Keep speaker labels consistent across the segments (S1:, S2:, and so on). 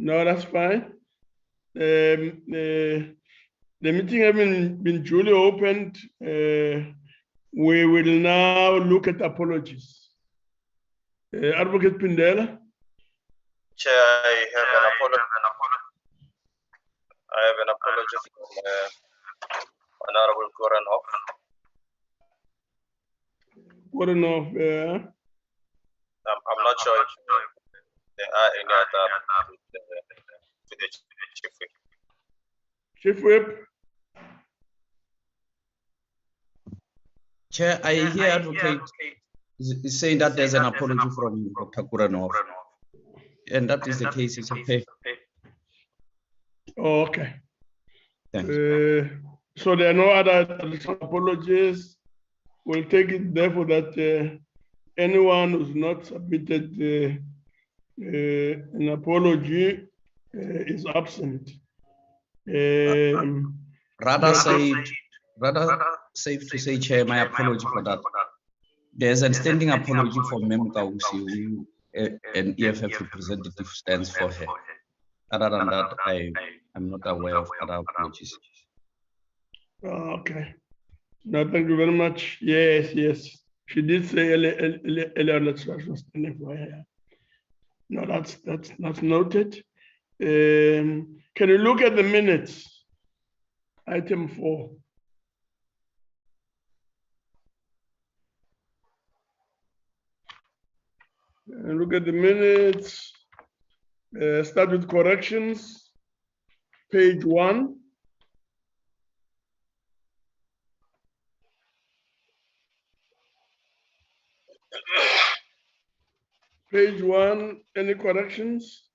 S1: No, that's fine. The meeting having been duly opened, we will now look at apologies. Advocate Pindela.
S2: Chair, I have an apology from Honorable Goranov.
S1: Goranov,
S2: I'm not sure if there are any other to the Chief Whip.
S1: Chief Whip.
S3: Chair, I hear advocate is saying that there's an apology from Dr. Goranov. And that is the case, it's okay.
S1: Oh, okay.
S3: Thanks.
S1: So there are no other apologies. We'll take it therefore that anyone who's not submitted an apology is absent.
S3: Rather safe to say, Chair, my apology for that. There's a standing apology from Mem Kausi, who an EFF representative stands for her. Other than that, I'm not aware of other apologies.
S1: Okay. No, thank you very much. Yes. She did say earlier that she was standing for her. No, that's noted. Can you look at the minutes? Item 4. And look at the minutes. Start with corrections. Page 1. Page 1, any corrections?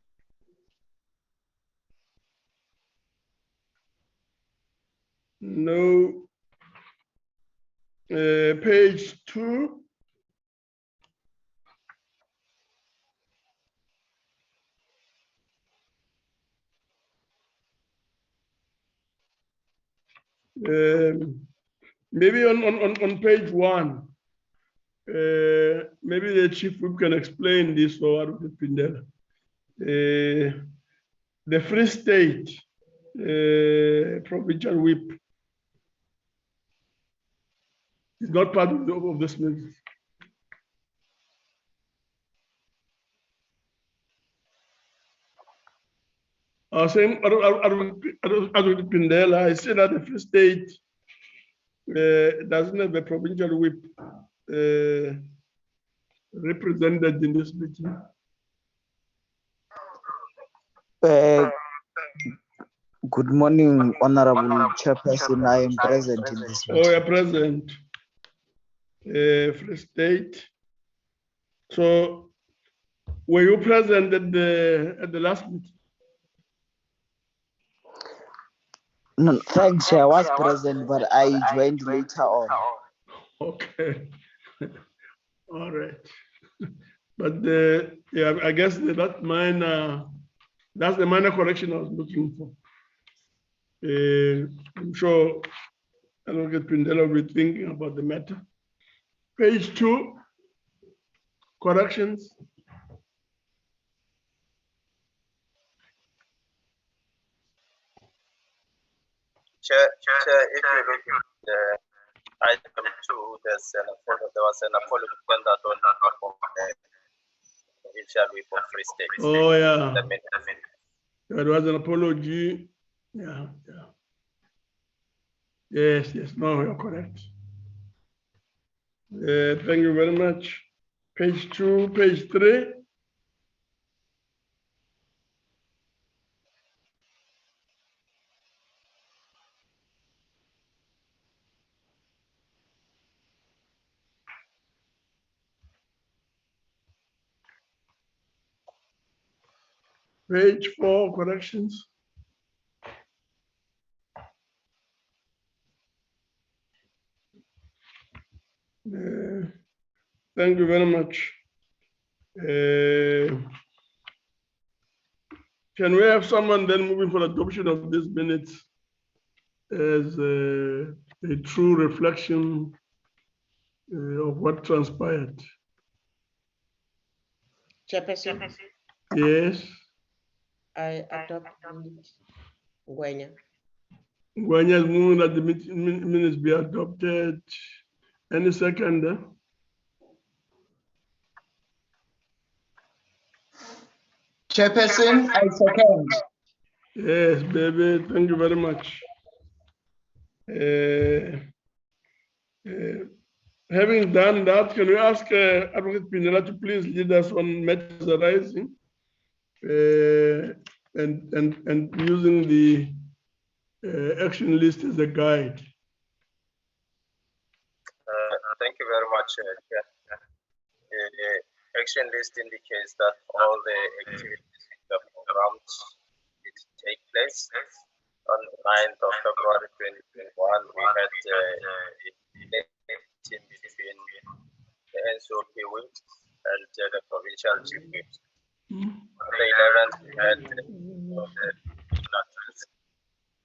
S1: No. Page 2. Maybe on page 1. Maybe the Chief Whip can explain this for Advocate Pindela. The Free State Provincial Whip is not part of this meeting. Same Advocate Pindela, I say that the Free State doesn't have a provincial whip represented in this meeting.
S4: Good morning, Honorable Chairperson. I am present in this meeting.
S1: Oh, you're present. Free State. So, were you present at the last meeting?
S4: No, thanks. I was present, but I joined later on.
S1: Okay. All right. But yeah, I guess that's the minor correction I was looking for. I'm sure Advocate Pindela will be thinking about the matter. Page 2, corrections.
S2: Chair, if you look at item 2, there was an apology that on the Provincial Whip of Free State.
S1: Oh, yeah. There was an apology. Yeah. Yes. No, you're correct. Thank you very much. Page 2, page 3. Page 4, corrections. Thank you very much. Can we have someone then moving for adoption of these minutes as a true reflection of what transpired?
S5: Chairperson.
S1: Yes.
S5: I adopt it. Ngwenya.
S1: Gwanya is moving that the minutes be adopted. Any second?
S6: Chairperson, I second.
S1: Yes, baby. Thank you very much. Having done that, can we ask Advocate Pinela to please lead us on matters arising and using the action list as a guide?
S2: Thank you very much, Chair. The action list indicates that all the activities in the programs did take place. On 9th of February 2021, we had a meeting between the NCOP week and the provincial chief whip. On the 11th, we had the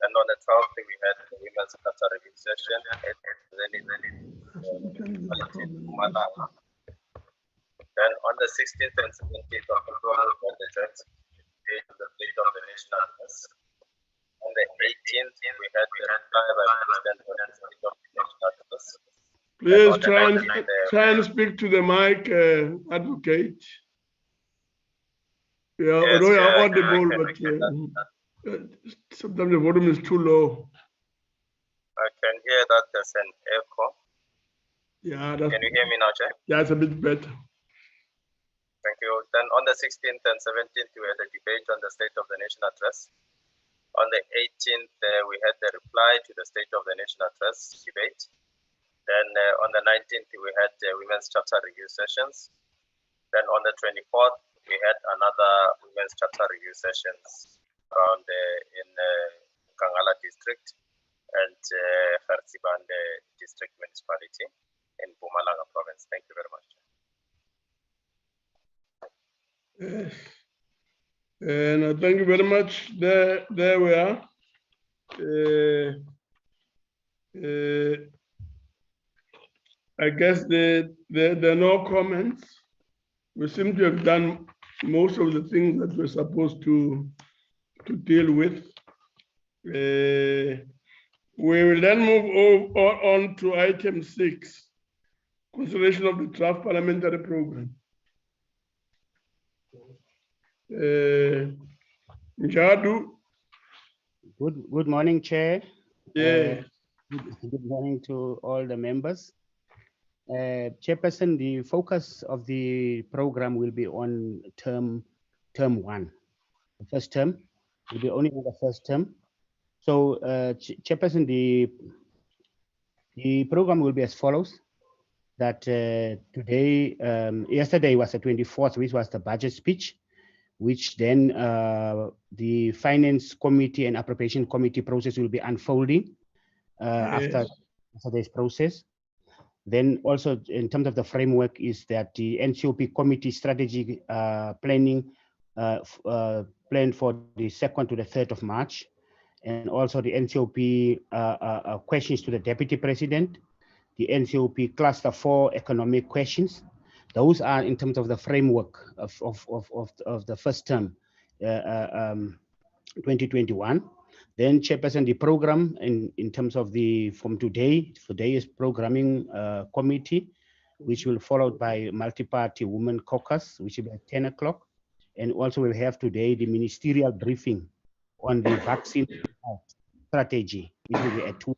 S2: and on the 12th, we had the women's chapter review session. Then on the 16th and 17th of February, we had the joint debate on the state of the national address. On the 18th, we had the reply by President on the state of the national address.
S1: Please try and speak to the mic, Advocate. Yeah,
S2: Yes,
S1: although you're
S2: yeah,
S1: audible, but sometimes the volume is too low.
S2: I can hear that there's an echo.
S1: Yeah,
S2: Can you hear me now, Chair?
S1: That's a bit better.
S2: Thank you. Then on the 16th and 17th, we had a debate on the State of the Nation address. On the 18th, we had the reply to the State of the Nation address debate. Then on the 19th, we had the Women's Chapter review sessions. Then on the 24th, we had another Women's Chapter review sessions around in Kangala district and Khartsibande district municipality in Mpumalanga province. Thank you very much.
S1: Yes. And thank you very much. There we are. I guess there are no comments. We seem to have done most of the things that we're supposed to deal with. We will then move on to item 6, consideration of the draft parliamentary program. Njadu.
S7: Good morning, Chair.
S1: Yeah.
S7: Good morning to all the members. Chairperson, the focus of the program will be on term 1. The first term will be only on the first term. So, Chairperson, the program will be as follows. That today, yesterday was the 24th, which was the budget speech, which then the Finance Committee and Appropriation Committee process will be unfolding after this process. Then also in terms of the framework is that the NCOP committee strategy planning planned for the 2nd to the 3rd of March, and also the NCOP questions to the Deputy President, the NCOP Cluster 4 economic questions. Those are in terms of the framework of the first term, 2021. Then, Chairperson, the program in terms of from today is programming committee, which will followed by multi-party women caucus, which will be at 10 o'clock. And also we'll have today the ministerial briefing on the vaccine strategy, which will be at 2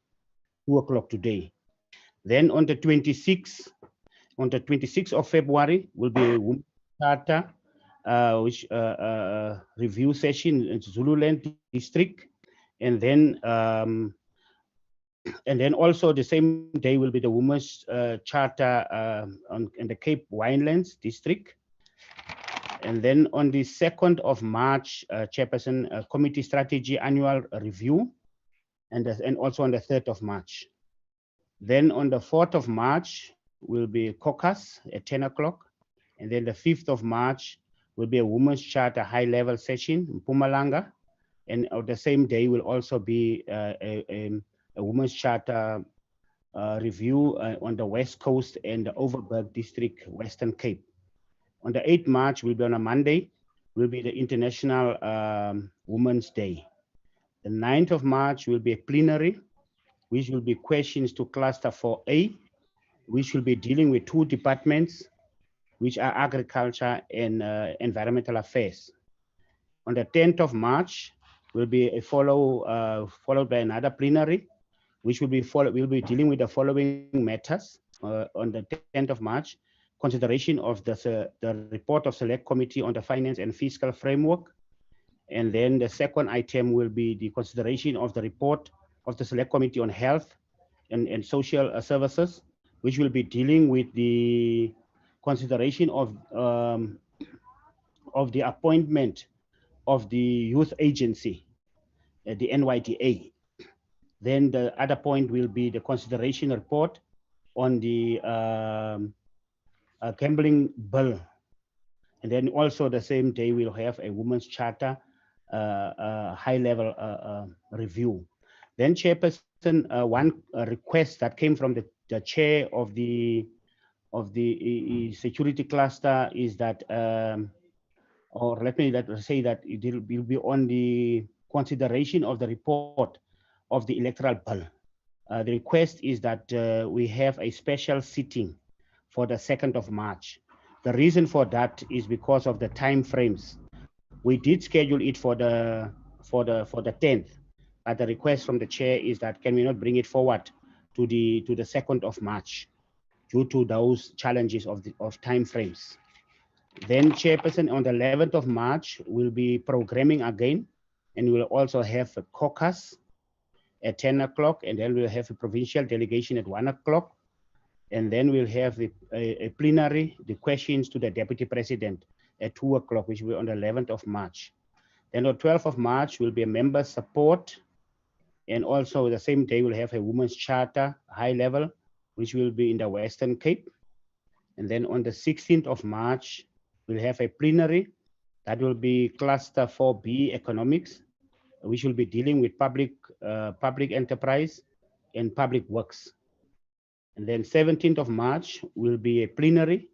S7: o'clock today. Then on the 26th of February will be a women charter, which review session in Zululand district. And then also the same day will be the Women's Charter in the Cape Winelands district. And then on the 2nd of March, Chairperson, Committee Strategy Annual Review, and also on the 3rd of March. Then on the 4th of March will be caucus at 10 o'clock. And then the 5th of March will be a Women's Charter high-level session in Mpumalanga. And on the same day will also be a Women's Charter review on the West Coast and the Overberg District, Western Cape. On the 8th March will be on a Monday, will be the International Women's Day. The 9th of March will be a plenary, which will be questions to cluster 4A, which will be dealing with 2 departments, which are agriculture and environmental affairs. On the 10th of March will be a followed by another plenary, which will be dealing with the following matters. On the 10th of March, consideration of the report of Select Committee on the Finance and Fiscal Framework. And then the second item will be the consideration of the report of the Select Committee on Health and Social Services, which will be dealing with the consideration of the appointment of the youth agency, the NYDA. Then the other point will be the consideration report on the gambling bill. And then also the same day, we'll have a women's charter high-level review. Then Chairperson, one request that came from the chair of the security cluster is that, or let me say that it will be on the consideration of the report of the electoral bill. The request is that we have a special sitting for the 2nd of March. The reason for that is because of the time frames. We did schedule it for the 10th, but the request from the chair is that can we not bring it forward to the 2nd of March due to those challenges of time frames. Then Chairperson, on the 11th of March will be programming again, and we'll also have a caucus at 10 o'clock, and then we'll have a provincial delegation at 1 o'clock. And then we'll have a plenary, the questions to the Deputy President at 2 o'clock, which will be on the 11th of March. Then on 12th of March will be a member support. And also the same day, we'll have a women's charter high level, which will be in the Western Cape. And then on the 16th of March, we'll have a plenary that will be cluster 4B economics, which will be dealing with public enterprise and public works. And then 17th of March will be a plenary,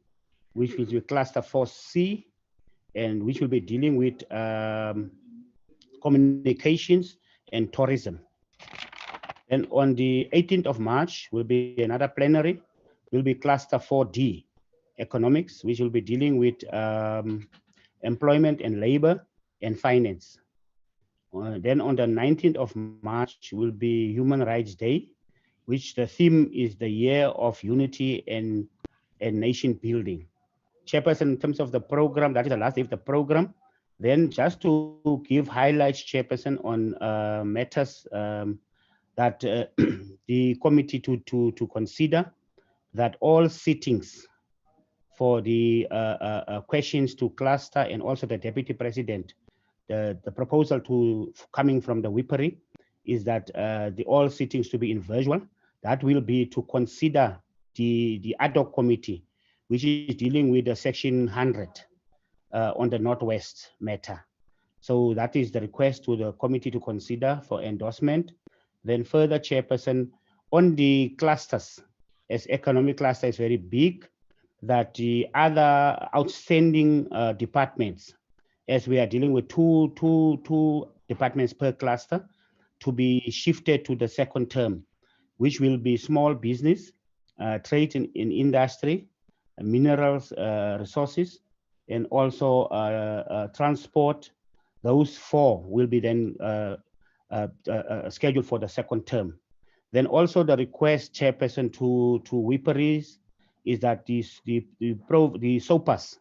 S7: which will be cluster 4C, and which will be dealing with communications and tourism. And on the 18th of March will be another plenary, will be cluster 4D, economics, which will be dealing with employment and labor and finance. Then on the 19th of March will be Human Rights Day, which the theme is the year of unity and nation building. Chairperson, in terms of the program, that is the last day of the program. Then just to give highlights, Chairperson, on matters that the committee to consider, that all sittings for the questions to cluster and also the Deputy President, the proposal coming from the whippery is that the all sittings to be in virtual. That will be to consider the ad hoc committee, which is dealing with the section 100 on the Northwest matter. So that is the request to the committee to consider for endorsement. Then further, Chairperson, on the clusters, as economic cluster is very big, that the other outstanding departments, as we are dealing with two departments per cluster, to be shifted to the second term, which will be small business, trade in industry, minerals, resources, and also transport. Those 4 will be then scheduled for the second term. Then also the request, Chairperson, to whipperies is that the SOPAs,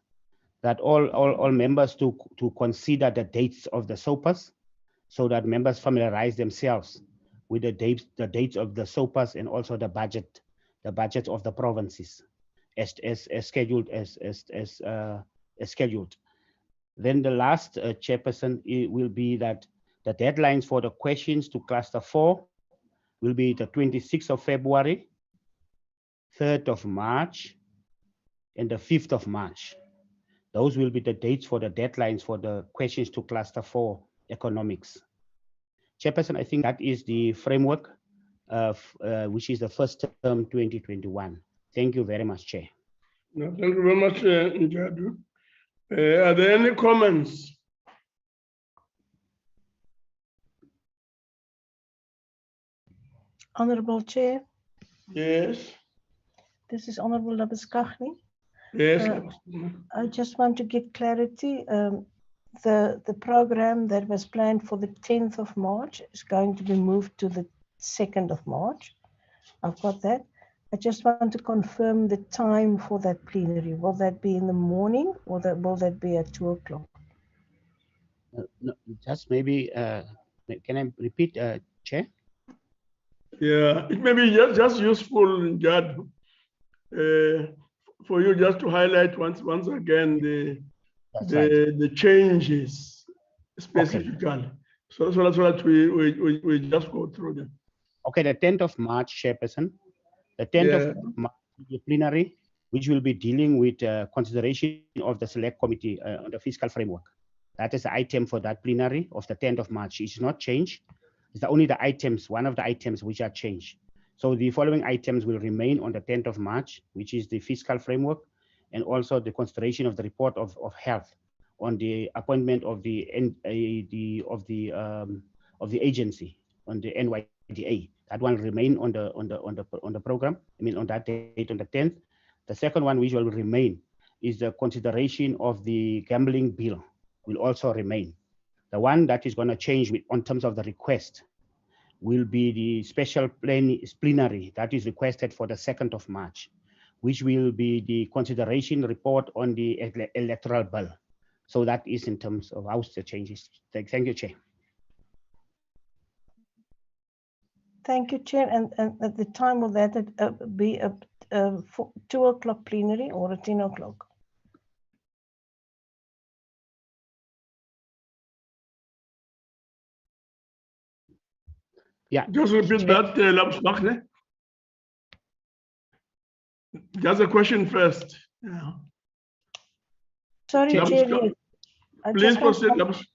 S7: that all members to consider the dates of the SOPAs, so that members familiarize themselves with the dates of the SOPAs and also the budget of the provinces as scheduled as scheduled. Then the last, Chairperson, will be that the deadlines for the questions to cluster 4 will be the 26th of February, 3rd of March, and the 5th of March. Those will be the dates for the deadlines for the questions to cluster 4 economics. Chairperson, I think that is the framework which is the first term 2021. Thank you very much, Chair.
S1: No, thank you very much, Njadu. Are there any comments?
S6: Honorable Chair,
S1: Yes.
S6: this is Honorable Labuskaghni.
S1: Yes.
S6: I just want to get clarity. The program that was planned for the 10th of March is going to be moved to the 2nd of March. I've got that. I just want to confirm the time for that plenary. Will that be in the morning or will that be at 2 o'clock?
S7: No, just maybe, can I repeat, Chair?
S1: Yeah, it may be just useful, Jad, for you just to highlight once again the changes specifically. So that we just go through them.
S7: Okay, the 10th of March, Chairperson. The 10th of March will be a plenary, which will be dealing with consideration of the select committee on the fiscal framework. That is the item for that plenary of the 10th of March. It's not changed. It's only the items, one of the items which are changed. So the following items will remain on the 10th of March, which is the fiscal framework, and also the consideration of the report of health on the appointment of the agency on the NYDA. That one will remain on the program. I mean, on that date, on the 10th. The second one, which will remain, is the consideration of the gambling bill. Will also remain. The one that is going to change on terms of the request will be the special plenary that is requested for the 2nd of March, which will be the consideration report on the electoral bill. So that is in terms of how the changes. Thank you, Chair.
S6: Thank you, Chair. And at the time, will that be a 2 o'clock plenary or a 10 o'clock?
S7: Yeah.
S1: Just repeat that, Labuschagne. Just a question first. Yeah.
S6: Sorry, Chair.
S1: Please proceed, Labus.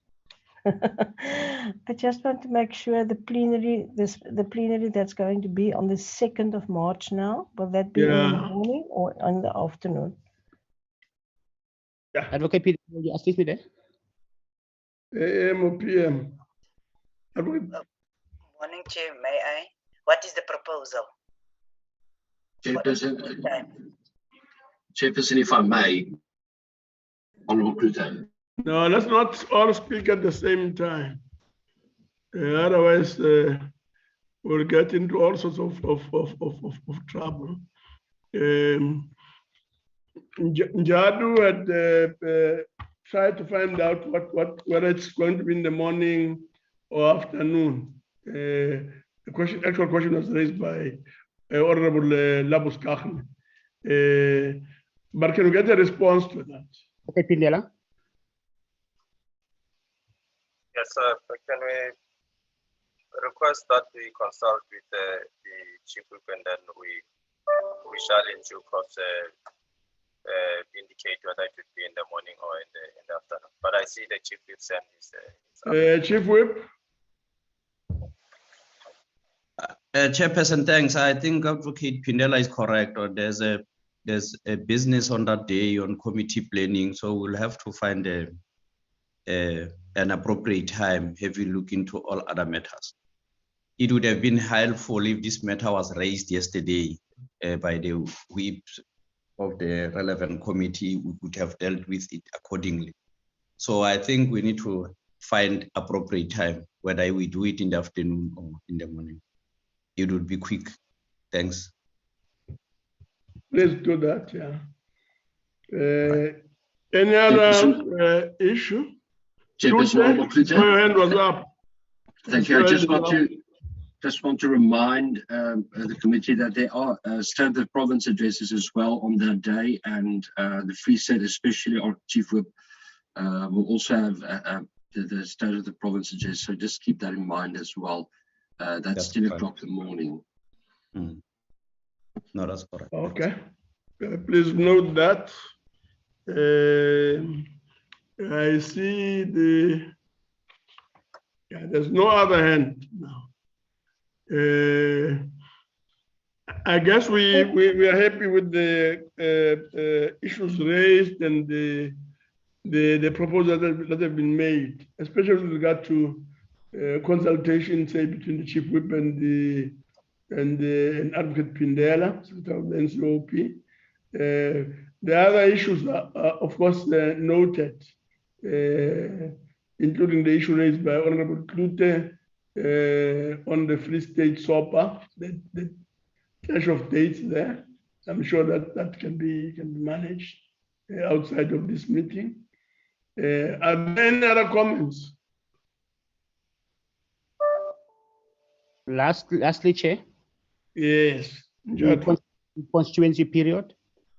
S6: I just want to make sure the plenary, the plenary that's going to be on the 2nd of March now, will that be in the morning or in the afternoon?
S1: Yeah.
S7: Advocate Peter, will you assist me there?
S1: AM or PM?
S8: Morning, Chair. May I? What is the proposal?
S9: Chairperson, if I may, Honourable Clute.
S1: No, let's not all speak at the same time. Otherwise, we'll get into all sorts of trouble. Njadu had tried to find out whether it's going to be in the morning or afternoon. The actual question was raised by Honorable Labuskaghni. But can we get a response to that?
S7: Okay, Pindela.
S2: Yes, sir. Can we request that we consult with the chief whip, and then we shall in due course indicate whether it would be in the morning or in the afternoon. But I see the chief whip sent his.
S1: Chief whip.
S3: Chairperson, thanks. I think Advocate Pindela is correct. Or there's a business on that day on committee planning, so we'll have to find an appropriate time, have you look into all other matters. It would have been helpful if this matter was raised yesterday by the whip of the relevant committee. We could have dealt with it accordingly. So I think we need to find appropriate time, whether we do it in the afternoon or in the morning. It would be quick. Thanks.
S1: Please do that, yeah. Any other issue?
S9: Chairperson,
S1: your hand was up.
S9: Thank you. I just want to remind the committee that there are State of Province addresses as well on that day, and the Free State, especially our Chief Whip, will also have the State of the Province address. So just keep that in mind as well. That's 10 o'clock in the morning.
S3: Mm. No, that's correct.
S1: Okay. Please note that. I see there's no other hand now. I guess we are happy with the issues raised and the the proposals that have been made, especially with regard to consultation, say, between the chief whip and Advocate Pindela, Secretary of the NCOP. The other issues are of course, noted, including the issue raised by Honorable Klute on the Free State SOPA, the clash of dates there. I'm sure that can be managed outside of this meeting. Are there any other comments?
S7: Lastly, Chair.
S1: Yes.
S7: The constituency period.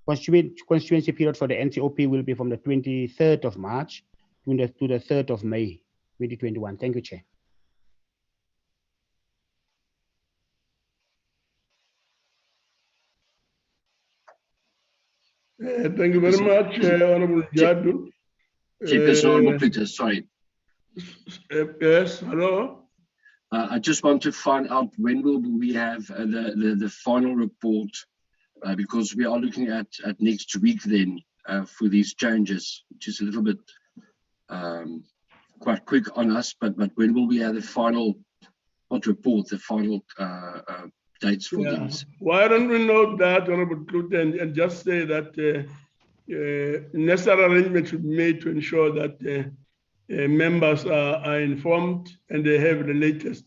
S7: Constituency period for the NCOP will be from the 23rd of March to the 3rd of May, 2021. Thank you, Chair.
S1: Thank you very much, Honorable Jadu.
S9: Chairperson, sorry.
S1: Yes, hello.
S9: I just want to find out when will we have the final report, because we are looking at next week then for these changes, which is a little bit quite quick on us, but when will we have the final, not report, the final dates for these?
S1: Why don't we note that, Honorable Klute, and just say that necessary arrangements should be made to ensure that members are informed and they have the latest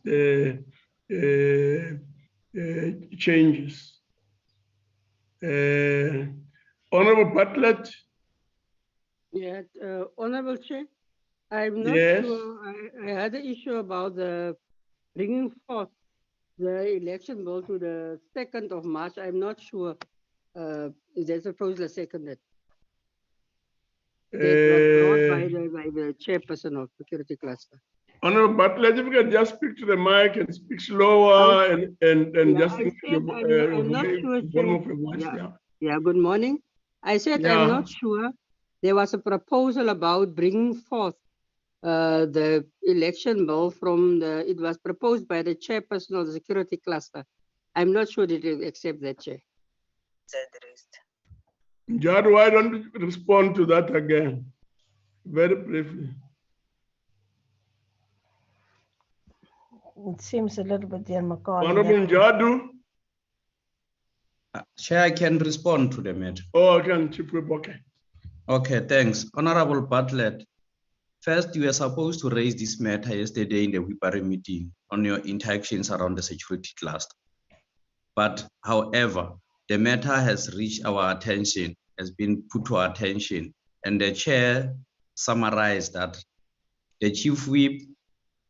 S1: changes. Honorable Bartlett.
S10: Yeah, Honorable Chair, I'm not sure. I had an issue about the bringing forth the election bill to the 2nd of March. I'm not sure if there's a proposal seconded. That was brought by the chairperson of Security Cluster.
S1: Honorable Bartlett, if you can just speak to the mic and speak slower and just
S10: I'm not sure, Chair. Yeah, good morning. I said I'm not sure. There was a proposal about bringing forth the election bill from it was proposed by the chairperson of the Security Cluster. I'm not sure that they accept that, Chair.
S1: Jad, why don't you respond to that again? Very briefly.
S6: It seems a little bit Dear McCall.
S1: Honorable Jadu.
S3: Chair, I can respond to the matter.
S1: Oh, I can, Chief Whip, okay.
S3: Okay, thanks. Honorable Bartlett, first, you were supposed to raise this matter yesterday in the Whipare meeting on your interactions around the security cluster. But however, the matter has reached our attention, has been put to our attention, and the chair summarized that the chief whip,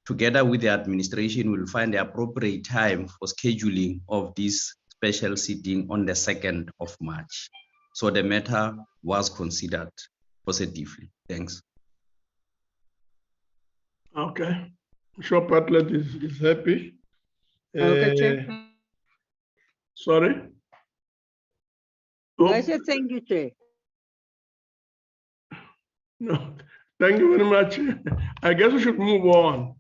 S3: together with the administration, will find the appropriate time for scheduling of this special sitting on the 2nd of March. So the matter was considered positively. Thanks.
S1: Okay. I'm sure Bartlett is happy.
S10: Okay, Chair.
S1: Sorry?
S10: I said thank you, Chair.
S1: No, thank you very much. I guess we should move on.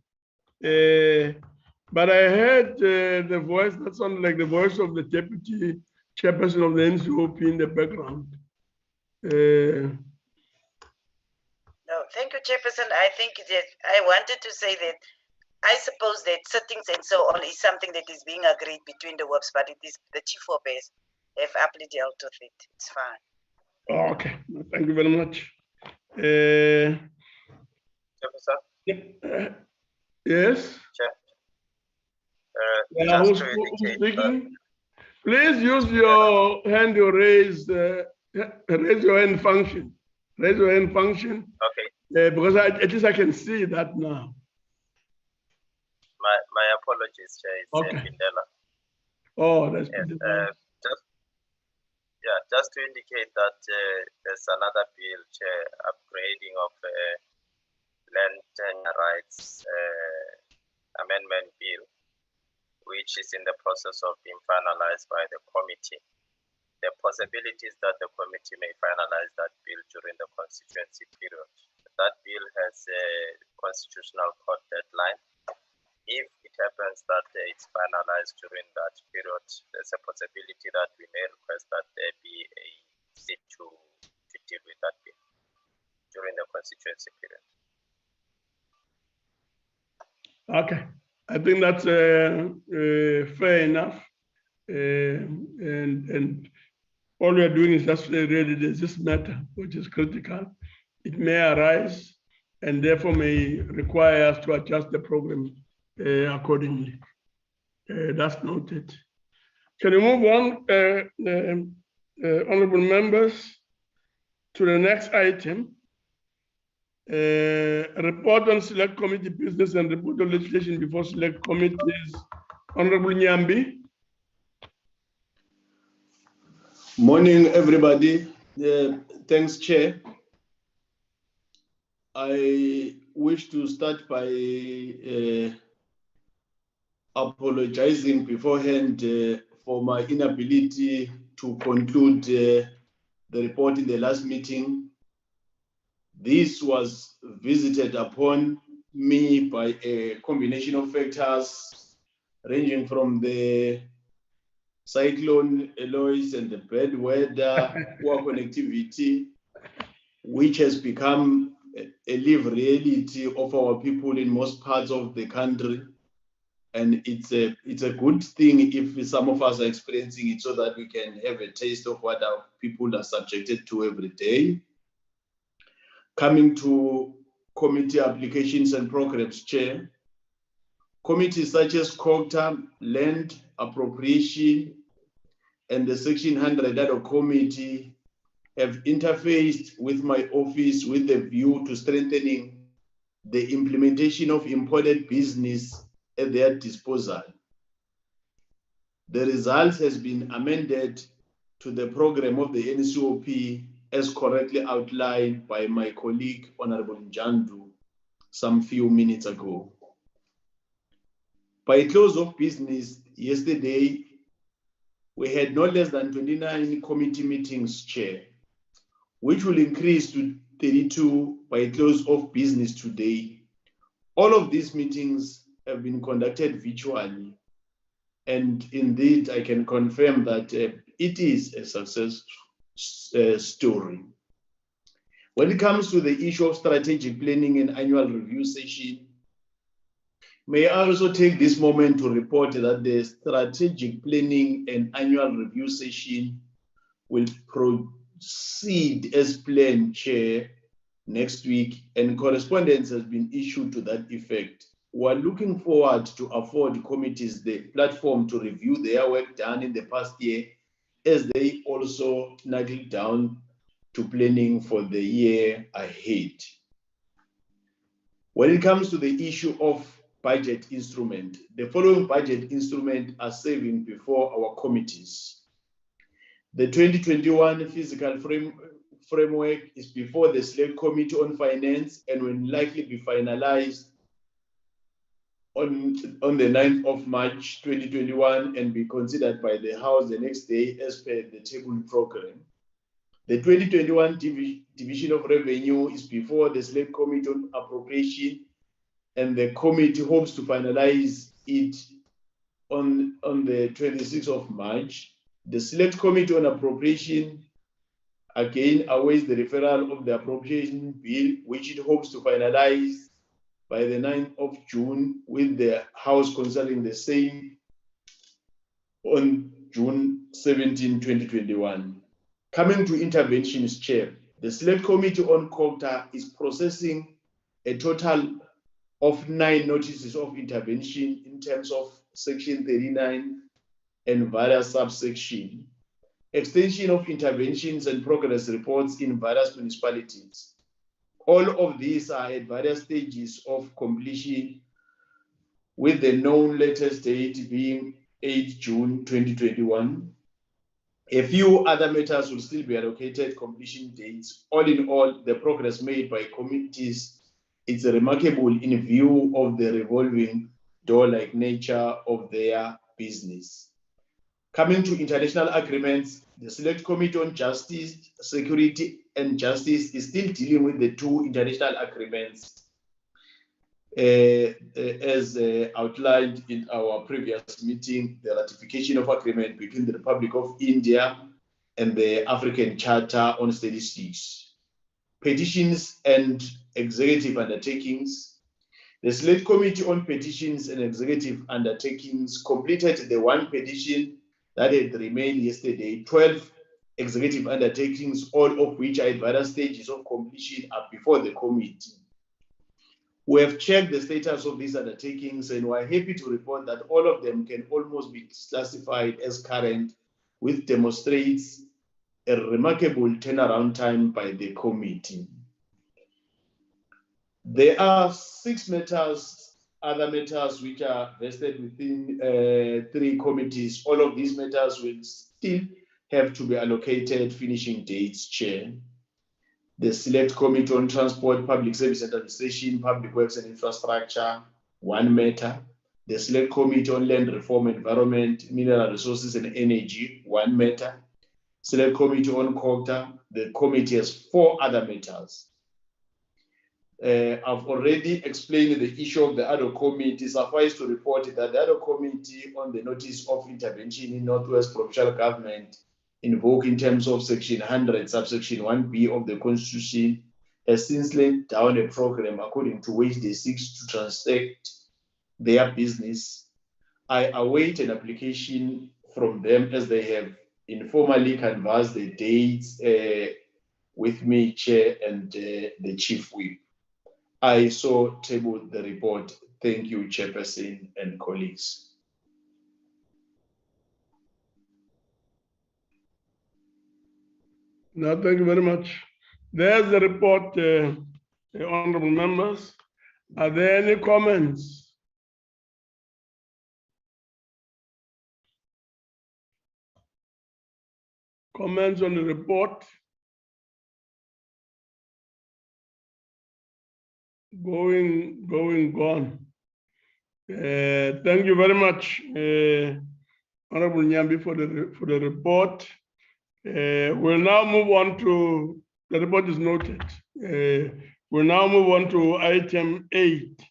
S1: But I heard the voice that sounded like the voice of the deputy chairperson of the NCOP in the background.
S8: No, thank you, Chairperson. I think that I wanted to say that I suppose that sittings and so on is something that is being agreed between the whips, but it is the chief whips have aptly dealt with it. It's fine.
S1: Oh, okay, thank you very much. Yes?
S2: Chair.
S1: Who's speaking? Please use your hand to raise your hand function. Raise your hand function.
S2: Okay.
S1: Because at least I can see that now.
S2: My apologies, Chair. It's
S1: okay.
S2: Pindela.
S1: Oh, that's
S2: yes, just to indicate that there's another bill, Chair, upgrading of land tenure rights amendment bill, which is in the process of being finalized by the committee. The possibility is that the committee may finalize that bill during the constituency period. That bill has a constitutional court deadline. If it happens that it's finalized during that period, there's a possibility that we may request that there be a seat to deal with that bill. during the constituency period.
S1: Okay, I think that's fair enough. And all we are doing is just really this matter, which is critical. It may arise and therefore may require us to adjust the program accordingly. That's noted. Can we move on, honorable members, to the next item? Report on select committee business and report on legislation before select committees. Honorable Nyambi.
S11: Morning, everybody. Thanks, Chair. I wish to start by apologizing beforehand for my inability to conclude the report in the last meeting. This was visited upon me by a combination of factors ranging from the cyclone Eloise and the bad weather, poor connectivity, which has become a live reality of our people in most parts of the country. And it's a good thing if some of us are experiencing it so that we can have a taste of what our people are subjected to every day. Coming to committee applications and programs, Chair, committees such as COGTA, Land Appropriation, and the Section 100 ad hoc committee have interfaced with my office with a view to strengthening the implementation of imported business at their disposal. The result has been amended to the program of the NCOP as correctly outlined by my colleague, Honorable Njandu, some few minutes ago. By close of business yesterday, we had no less than 29 committee meetings, Chair, which will increase to 32 by close of business today. All of these meetings have been conducted virtually, and indeed I can confirm that it is a success story. When it comes to the issue of strategic planning and annual review session, may I also take this moment to report that the strategic planning and annual review session will proceed as planned, Chair, next week, and correspondence has been issued to that effect. We're looking forward to afford committees the platform to review their work done in the past year as they also knuckle down to planning for the year ahead. When it comes to the issue of budget instrument, the following budget instrument are serving before our committees. The 2021 fiscal framework is before the Select Committee on Finance and will likely be finalized on the 9th of March 2021 and be considered by the House the next day as per the table program. The 2021 Division of Revenue is before the Select Committee on Appropriation, and the committee hopes to finalize it on the 26th of March. The Select Committee on Appropriation again awaits the referral of the appropriation bill, which it hopes to finalize by the 9th of June, with the House considering the same on June 17, 2021. Coming to interventions, Chair, the Select Committee on COGTA is processing a total of 9 notices of intervention in terms of Section 39 and various subsections, extension of interventions and progress reports in various municipalities. All of these are at various stages of completion, with the known latest date being 8 June 2021. A few other matters will still be allocated completion dates. All in all, the progress made by committees is remarkable in view of the revolving door-like nature of their business. Coming to international agreements, the Select Committee on Justice, Security and Justice is still dealing with the 2 international agreements as outlined in our previous meeting, the ratification of agreement between the Republic of India and the African Charter on Statistics. petitions and executive undertakings. The Select Committee on Petitions and Executive Undertakings completed the one petition that had remained yesterday, 12 executive undertakings, all of which are at various stages of completion are before the committee. We have checked the status of these undertakings and we're happy to report that all of them can almost be classified as current, which demonstrates a remarkable turnaround time by the committee. There are 6 matters, other matters which are vested within 3 committees. All of these matters will still have to be allocated finishing dates, Chair. The Select Committee on Transport, Public Service Administration, Public Works and Infrastructure, 1 matter. The Select Committee on Land Reform, Environment, Mineral Resources and Energy, 1 matter. Select Committee on Quota, the committee has 4 other matters. I've already explained the issue of the other committee. Suffice to report that the other committee on the notice of intervention in Northwest Provincial Government invoked in terms of Section 100, subsection 1B of the Constitution, has since laid down a program according to which they seek to transact their business. I await an application from them as they have informally canvassed the dates with me, Chair, and the Chief Whip. I so table the report. Thank you, Chairperson and colleagues.
S1: No, thank you very much. There's the report, honorable members. Are there any comments? Comments on the report? Gone. Thank you very much, Honorable Nyambi, for the report. We'll now move on to, the report is noted. We'll now move on to item 8,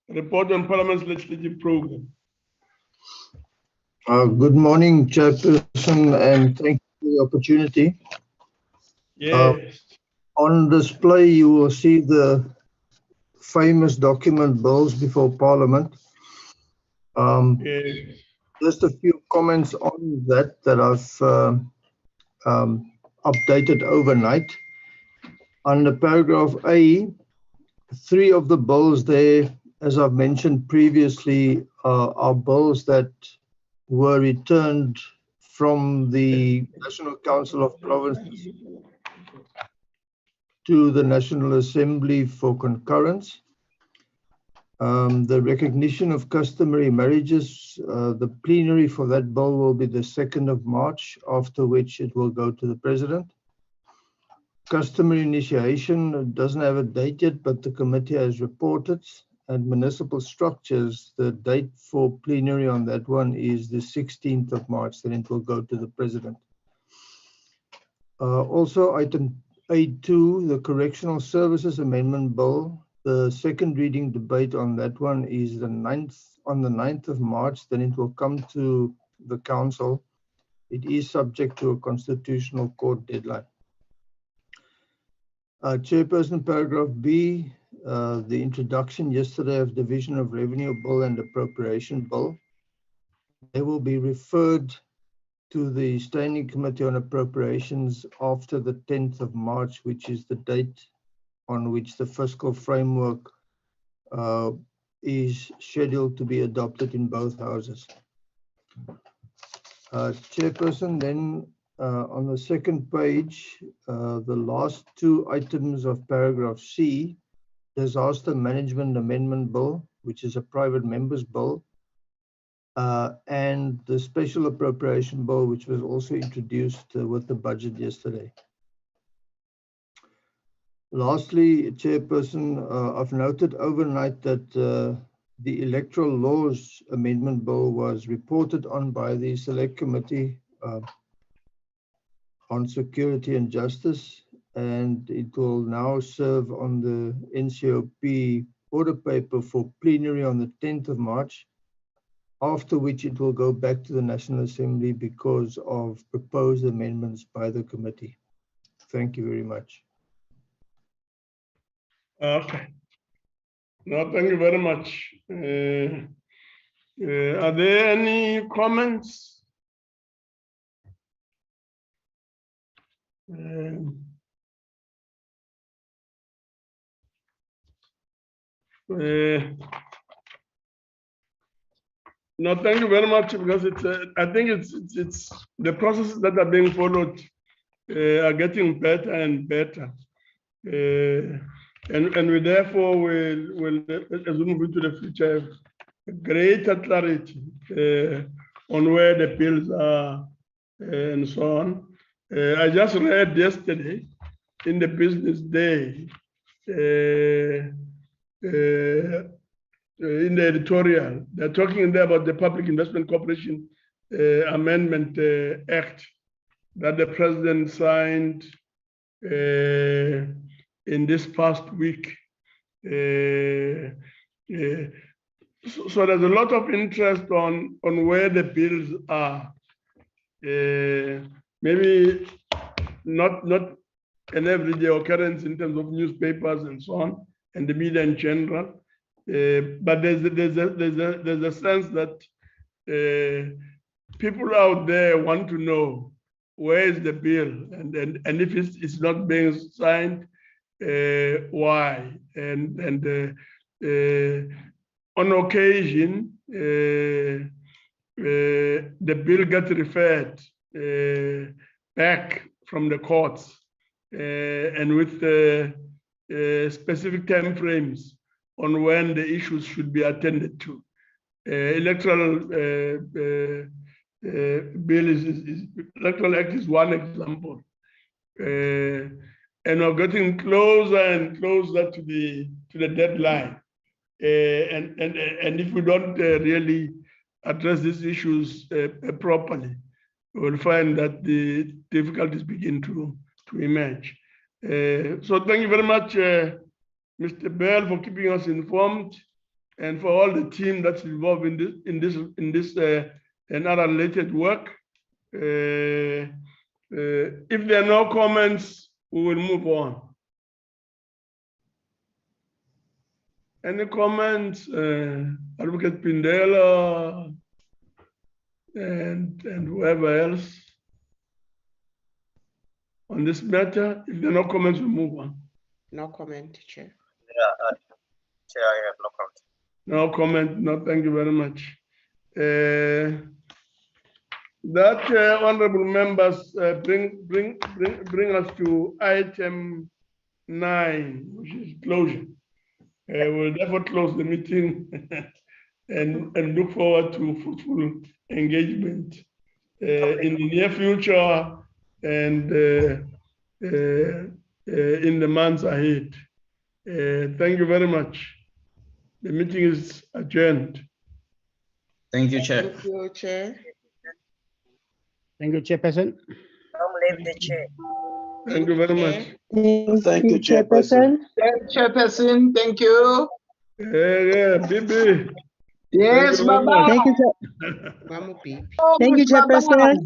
S1: report on Parliament's legislative program.
S12: Good morning, Chairperson, and thank you for the opportunity.
S1: Yes.
S12: On display, you will see the famous document, Bills Before Parliament.
S1: Yes.
S12: Just a few comments on that I've updated overnight. Under paragraph A, 3 of the bills there, as I've mentioned previously, are bills that were returned from the National Council of Provinces to the National Assembly for concurrence. The recognition of customary marriages, the plenary for that bill will be the 2nd of March, after which it will go to the President. Customary initiation doesn't have a date yet, but the committee has reported. And municipal structures, the date for plenary on that one is the 16th of March, then it will go to the President. Also, item A2, the Correctional Services Amendment Bill. The second reading debate on that one is on the 9th of March, then it will come to the Council. It is subject to a Constitutional Court deadline. Chairperson, paragraph B, the introduction yesterday of Division of Revenue Bill and Appropriation Bill. They will be referred to the Standing Committee on Appropriations after the 10th of March, which is the date on which the fiscal framework is scheduled to be adopted in both houses. Chairperson, then on the second page, the last 2 items of paragraph C, Disaster Management Amendment Bill, which is a private member's bill, and the Special Appropriation Bill, which was also introduced with the budget yesterday. Lastly, Chairperson, I've noted overnight that the Electoral Laws Amendment Bill was reported on by the Select Committee on Security and Justice, and it will now serve on the NCOP order paper for plenary on the 10th of March, after which it will go back to the National Assembly because of proposed amendments by the committee. Thank you very much.
S1: Okay. No, thank you very much. Are there any comments? No, thank you very much, because it's. I think it's the processes that are being followed are getting better and better, and we therefore will as we move into the future have greater clarity on where the bills are and so on. I just read yesterday in the Business Day. In the editorial, they're talking there about the Public Investment Corporation Amendment Act that the president signed in this past week. So there's a lot of interest on where the bills are. Maybe not an everyday occurrence in terms of newspapers and so on, and the media in general. But there's a sense that people out there want to know where is the bill, and if it's not being signed, why? And on occasion, the bill gets referred back from the courts, and with specific time frames on when the issues should be attended to. Electoral bill Electoral Act is one example. And we're getting closer and closer to the deadline. And if we don't really address these issues properly, we'll find that the difficulties begin to emerge. So thank you very much, Mr. Bell, for keeping us informed, and for all the team that's involved in this and other related work. If there are no comments, we will move on. Any comments, Advocate Pindela and whoever else on this matter? If there are no comments, we move on.
S5: No comment, Chair.
S2: Yeah, Chair, I have no comment.
S1: No comment. No, thank you very much. That honorable members bring us to item 9, which is closure. We'll therefore close the meeting and look forward to fruitful engagement in the near future and in the months ahead. Thank you very much. The meeting is adjourned.
S3: Thank you, Chair.
S5: Thank you, Chair.
S7: Thank you, Chairperson.
S8: Don't leave the chair.
S1: Thank you very much.
S13: Thank you, Chairperson. Chairperson, thank you.
S1: Yeah, Bibi.
S13: Yes, Baba.
S14: Thank you,
S5: Mamu Bibi.
S14: Thank you, Chairperson.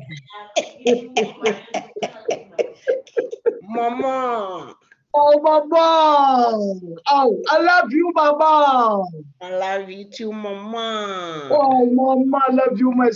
S5: Mama.
S13: Oh, Baba. Oh, I love you, Baba.
S5: I love you too, Mama.
S13: Oh, Mama, I love you, my